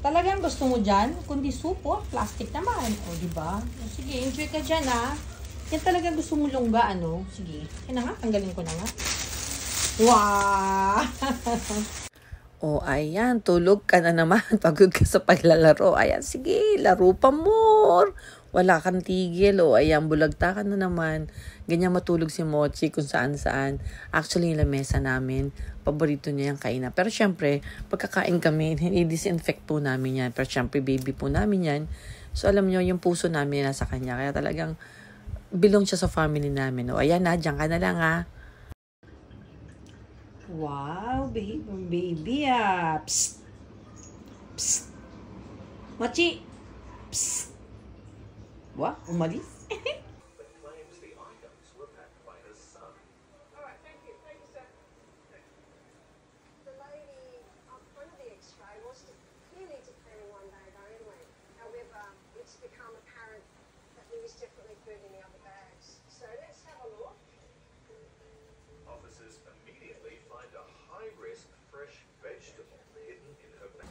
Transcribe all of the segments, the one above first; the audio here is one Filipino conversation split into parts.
Talagang gusto mo dyan? Kundi supo, plastic naman. O, diba? O, sige, enjoy ka dyan, ha? Yan talagang gusto mo lungga, ano? Sige. Yan na nga, tanggalin ko na nga. Wow! O, ayan, tulog ka na naman. Pagod ka sa paglalaro. Ayan, sige, laro pa more. Wala kang tigil. O, ayan, bulagta ka na naman. Ganyan matulog si Mochi kung saan-saan. Actually, yung lamesa namin, paborito niya yung kainan. Pero syempre, pagkakain kami, i-disinfect po namin yan. Pero syempre, baby po namin yan. So, alam nyo, yung puso namin nasa kanya. Kaya talagang belong siya sa family namin. O, ayan na, dyan ka na lang, ha. Wow, baby, Psst. Psst. Mochi. Psst. Wow, umalis. Officers immediately find a high-risk fresh vegetable hidden in her bag.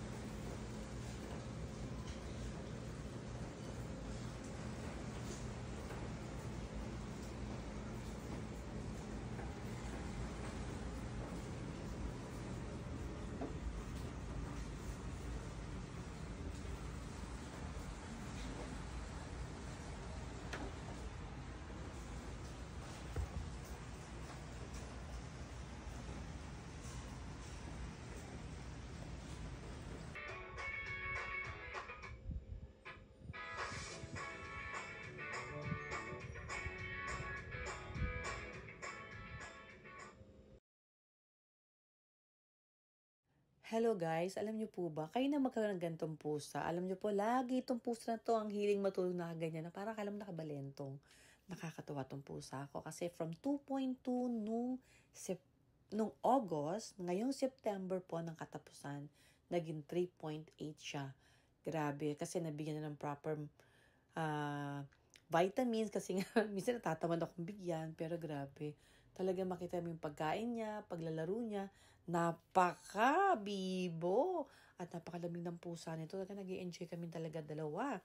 Hello guys, alam niyo po ba, kayo na magkaroon ng ganitong pusa, alam niyo po, lagi itong pusa na to ang hiling matulog na ganyan, na parang kalam nakabalentong. Nakakatawa itong pusa ko kasi from 2.2 nung August, ngayong September po ng katapusan, naging 3.8 siya. Grabe, kasi nabigyan na ng proper vitamins kasi nga, minsan natatamad akong bigyan, pero grabe. Talaga makita mo yung pagkain niya, paglalaro niya, napaka-bibo at napakalamig ng pusa nito. Talaga nag-i-enjoy kami talaga dalawa.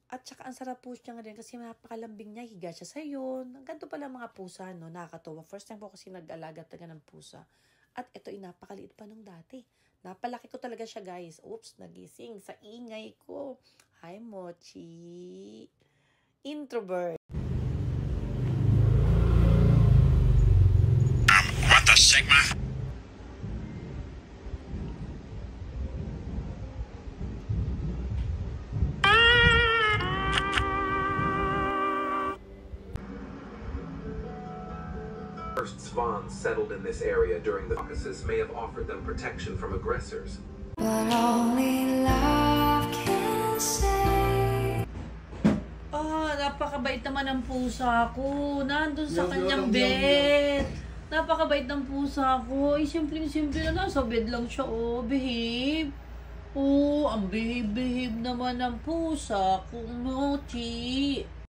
At saka ang sarap po siya nga rin kasi napakalambing niya, higa siya sa'yo. Ganito pala mga pusa, no? Nakakatawa. First time po kasi nag-alaga talaga ng pusa. At ito ay napakaliit pa nung dati. Napalaki ko talaga siya, guys. Oops, nagising sa ingay ko. Hi, Mochi. Introvert. What the Sigma? First swans settled in this area during the Caucasus may have offered them protection from aggressors. But only love can save. Napakabait naman ng pusa ko. Nandun sa kanyang bed. Napakabait ng pusa ko. Simple-simple na nasa bed lang siya. Oh, behave. Oh, ang behave naman ng pusa ko, Mochi.